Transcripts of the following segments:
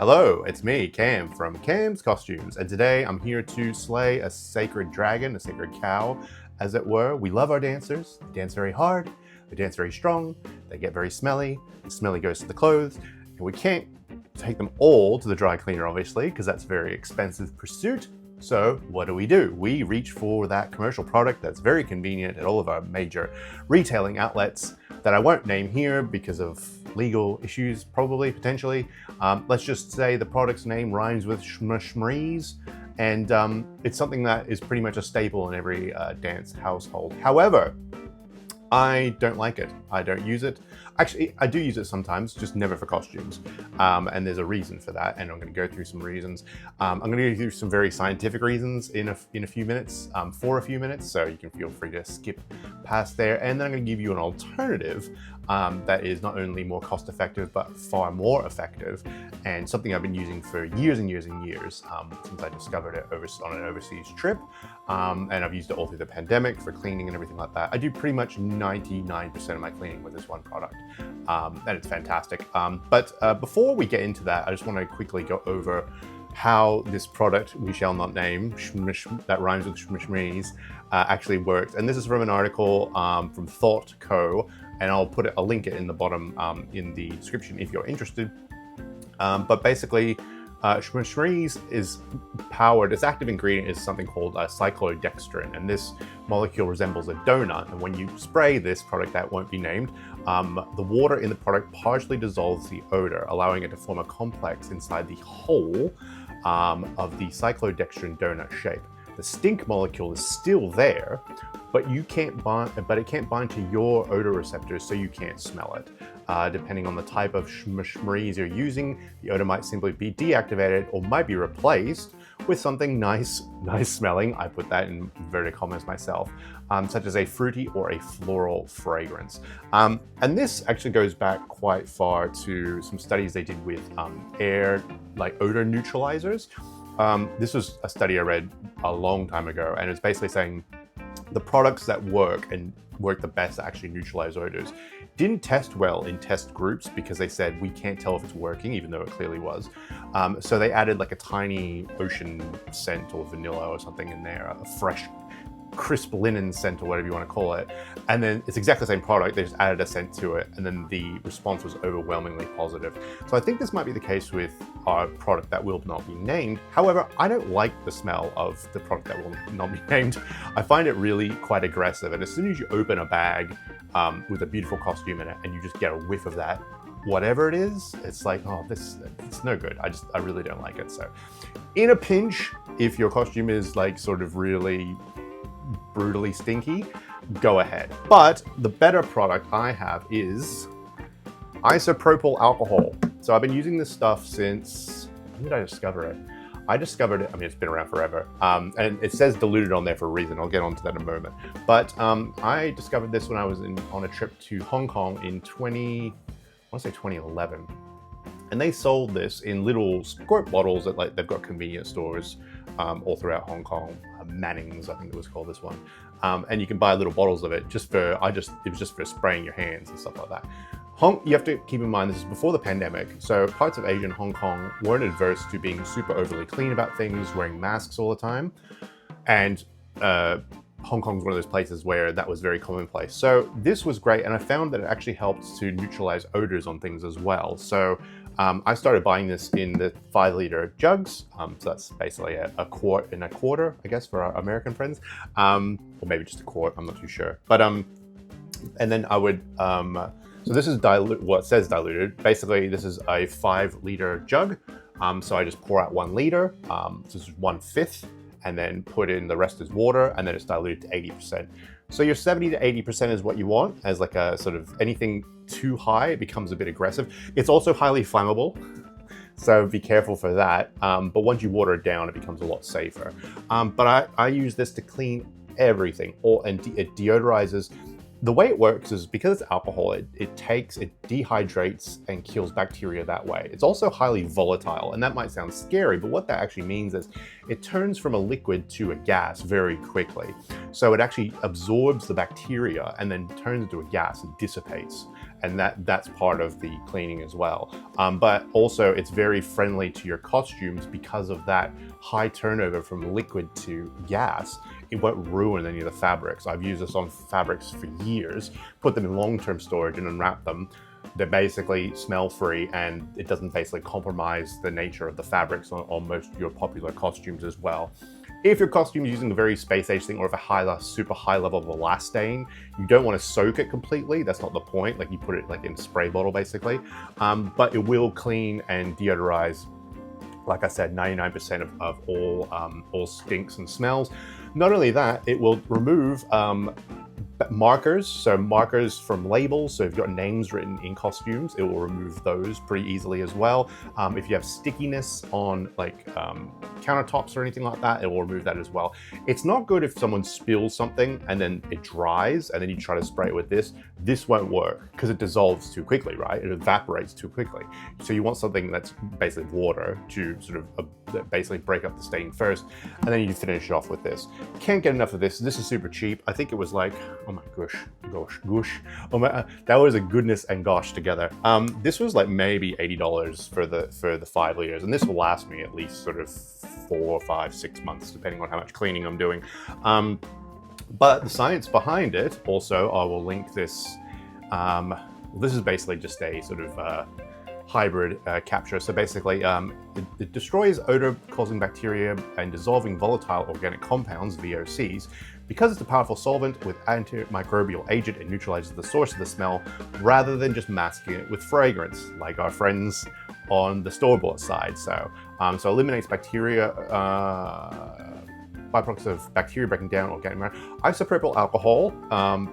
Hello, it's me, Cam, from Cam's Costumes, and today I'm here to slay a sacred dragon, a sacred cow, as it were. We love our dancers. They dance very hard, they dance very strong, they get very smelly, the smelly goes to the clothes, and we can't take them all to the dry cleaner, obviously, because that's a very expensive pursuit. So what do? We reach for that commercial product that's very convenient at all of our major retailing outlets that I won't name here because of legal issues, probably, potentially. Let's just say the product's name rhymes with schmreeze, and it's something that is pretty much a staple in every dance household. However, I don't like it. I don't use it. Actually, I do use it sometimes, just never for costumes. And there's a reason for that, and I'm going to go through some reasons. I'm going to go through some very scientific reasons in a few minutes, for a few minutes, so you can feel free to skip past there. And then I'm going to give you an alternative that is not only more cost effective, but far more effective, and something I've been using for years and years and years, since I discovered it on an overseas trip. And I've used it all through the pandemic for cleaning and everything like that. I do pretty much 99% of my cleaning with this one product, and it's fantastic. But before we get into that, I just want to quickly go over how this product, we shall not name, that rhymes with schmreeze, actually works. And this is from an article from Thought Co. And I'll link it in the bottom in the description if you're interested. But basically, schmreeze is powered, its active ingredient is something called cyclodextrin, and this molecule resembles a donut. And when you spray this product that won't be named, the water in the product partially dissolves the odor, allowing it to form a complex inside the hole of the cyclodextrin donut shape. The stink molecule is still there, but it can't bind to your odor receptors, so you can't smell it. Depending on the type of schmreeze you're using, the odor might simply be deactivated or might be replaced with something nice smelling. I put that in inverted commas myself, such as a fruity or a floral fragrance. And this actually goes back quite far to some studies they did with air, like odor neutralizers. This was a study I read a long time ago, and it's basically saying the products that work the best to actually neutralize odors didn't test well in test groups because they said we can't tell if it's working, even though it clearly was. So they added like a tiny ocean scent or vanilla or something in there, a fresh, crisp linen scent or whatever you want to call it. And then it's exactly the same product, they just added a scent to it, and then the response was overwhelmingly positive. So I think this might be the case with our product that will not be named. However, I don't like the smell of the product that will not be named. I find it really quite aggressive, and as soon as you open a bag with a beautiful costume in it and you just get a whiff of that, whatever it is, it's like, oh, it's no good. I really don't like it. So in a pinch, if your costume is like sort of really brutally stinky, go ahead. But the better product I have is isopropyl alcohol. So I've been using this stuff since, when did I discover it? I discovered it, I mean, it's been around forever. And it says diluted on there for a reason. I'll get onto that in a moment. But I discovered this when I was on a trip to Hong Kong in 2011. And they sold this in little squirt bottles that they've got convenience stores all throughout Hong Kong. Manning's, I think it was called, this one. And you can buy little bottles of it it was just for spraying your hands and stuff like that. You have to keep in mind, this is before the pandemic, so parts of Asia and Hong Kong weren't adverse to being super overly clean about things, wearing masks all the time. And Hong Kong's one of those places where that was very commonplace. So this was great, and I found that it actually helped to neutralize odors on things as well. So I started buying this in the 5-liter jugs. So that's basically a quart and a quarter, I guess, for our American friends. Or maybe just a quart, I'm not too sure. But, and then I would, so this is it says diluted. Basically, this is a 5-liter jug. So I just pour out 1 liter, this is 1/5, and then put in the rest as water, and then it's diluted to 80%. So your 70 to 80% is what you want, as like a sort of anything too high, it becomes a bit aggressive. It's also highly flammable, so be careful for that. But once you water it down, it becomes a lot safer. But I use this to clean everything, and it deodorizes. The way it works is because it's alcohol, it dehydrates and kills bacteria that way. It's also highly volatile, and that might sound scary, but what that actually means is it turns from a liquid to a gas very quickly. So it actually absorbs the bacteria and then turns into a gas and dissipates. and that's part of the cleaning as well. But also it's very friendly to your costumes because of that high turnover from liquid to gas. It won't ruin any of the fabrics. I've used this on fabrics for years, put them in long-term storage and unwrap them. They're basically smell-free, and it doesn't basically compromise the nature of the fabrics on most of your popular costumes as well. If your costume is using a very space-age thing, or if a super high level of elastane, you don't want to soak it completely. That's not the point. Like, you put it like in a spray bottle basically, but it will clean and deodorize, like I said, 99% of all stinks and smells. Not only that, it will remove markers, so markers from labels. So if you've got names written in costumes, it will remove those pretty easily as well. If you have stickiness on like countertops or anything like that, it will remove that as well. It's not good if someone spills something and then it dries and then you try to spray it with this. This won't work because it dissolves too quickly, right? It evaporates too quickly. So you want something that's basically water to sort of basically break up the stain first, and then you finish it off with this. Can't get enough of this. This is super cheap. I think it was like, oh my gosh. Oh my, that was a goodness and gosh together. This was like maybe $80 for the 5 liters, and this will last me at least sort of 4, 5, 6 months, depending on how much cleaning I'm doing. But the science behind it, also, I will link this. This is basically just a sort of hybrid capture. So basically, it destroys odor-causing bacteria and dissolving volatile organic compounds, VOCs. Because it's a powerful solvent with antimicrobial agent, it neutralizes the source of the smell rather than just masking it with fragrance, like our friends on the store-bought side. So eliminates bacteria, byproducts of bacteria breaking down organic matter. Isopropyl alcohol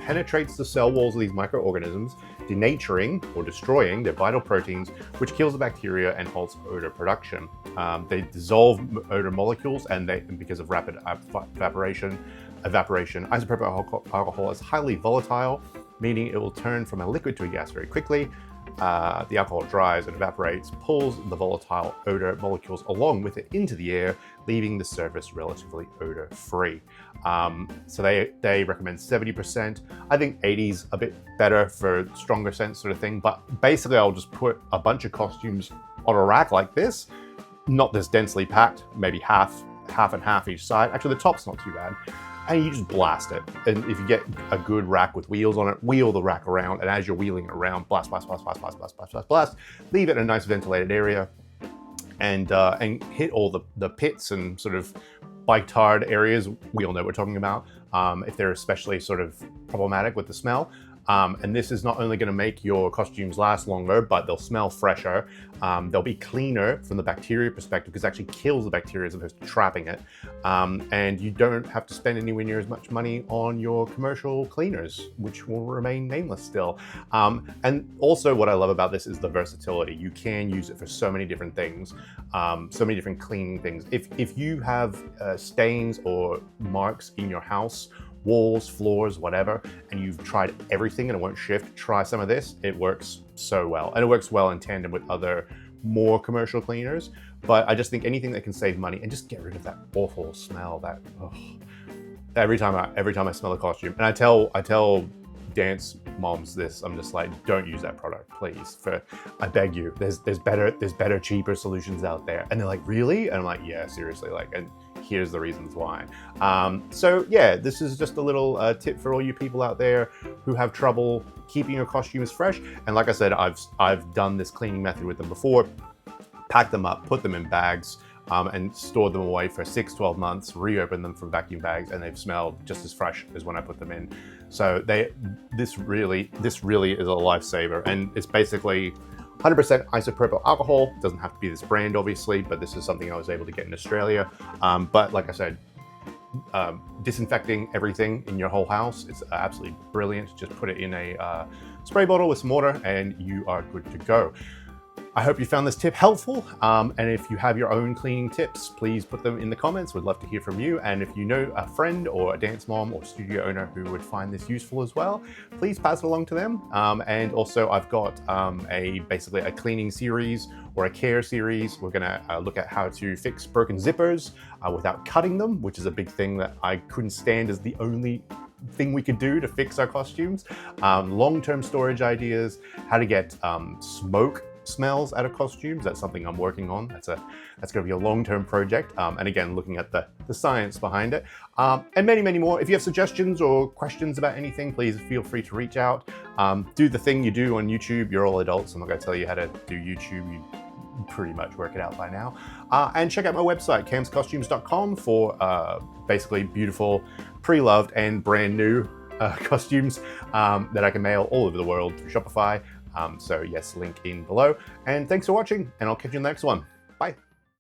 penetrates the cell walls of these microorganisms, denaturing or destroying their vital proteins, which kills the bacteria and halts odor production. They dissolve odor molecules, and because of rapid evaporation, isopropyl alcohol is highly volatile, meaning it will turn from a liquid to a gas very quickly. The alcohol dries and evaporates, pulls the volatile odor molecules along with it into the air, leaving the surface relatively odor-free. So they recommend 70%. I think 80's a bit better for stronger scent sort of thing, but basically I'll just put a bunch of costumes on a rack like this, not this densely packed, maybe half and half each side. Actually, the top's not too bad. And you just blast it. And if you get a good rack with wheels on it, wheel the rack around, and as you're wheeling it around, blast, blast, blast, blast, blast, blast, blast, blast, blast. Leave it in a nice ventilated area, and hit all the pits and sort of bike-tarred areas. We all know what we're talking about, if they're especially sort of problematic with the smell. And this is not only going to make your costumes last longer, but they'll smell fresher. They'll be cleaner from the bacteria perspective, because it actually kills the bacteria as opposed to trapping it. And you don't have to spend anywhere near as much money on your commercial cleaners, which will remain nameless still. And also what I love about this is the versatility. You can use it for so many different things, so many different cleaning things. If you have stains or marks in your house, walls, floors, whatever, and you've tried everything and it won't shift, try some of this. It works so well, and it works well in tandem with other more commercial cleaners. But I just think anything that can save money and just get rid of that awful smell, that every time I smell a costume. And I tell dance moms this, I'm just like, don't use that product, please. I beg you. There's better, cheaper solutions out there. And they're like, really? And I'm like, yeah, seriously, like, and here's the reasons why. So yeah, this is just a little tip for all you people out there who have trouble keeping your costumes fresh. And like I said, I've done this cleaning method with them before. Pack them up, put them in bags, and stored them away for 6-12 months, reopened them from vacuum bags, and they've smelled just as fresh as when I put them in. So this really is a lifesaver, and it's basically 100% isopropyl alcohol. It doesn't have to be this brand, obviously, but this is something I was able to get in Australia. But like I said, disinfecting everything in your whole house is absolutely brilliant. Just put it in a spray bottle with some water, and you are good to go. I hope you found this tip helpful, and if you have your own cleaning tips, please put them in the comments. We'd love to hear from you. And if you know a friend or a dance mom or studio owner who would find this useful as well, please pass it along to them. And also I've got basically a cleaning series or a care series. We're gonna look at how to fix broken zippers without cutting them, which is a big thing that I couldn't stand as the only thing we could do to fix our costumes, long-term storage ideas, how to get smoke smells out of costumes. That's something I'm working on. That's going to be a long-term project. And again, looking at the science behind it, and many, many more. If you have suggestions or questions about anything, please feel free to reach out. Do the thing you do on YouTube. You're all adults. I'm not going to tell you how to do YouTube. You pretty much work it out by now. And check out my website, camscostumes.com, for basically beautiful, pre-loved and brand new costumes that I can mail all over the world through Shopify. So yes, link in below. And thanks for watching, and I'll catch you in the next one.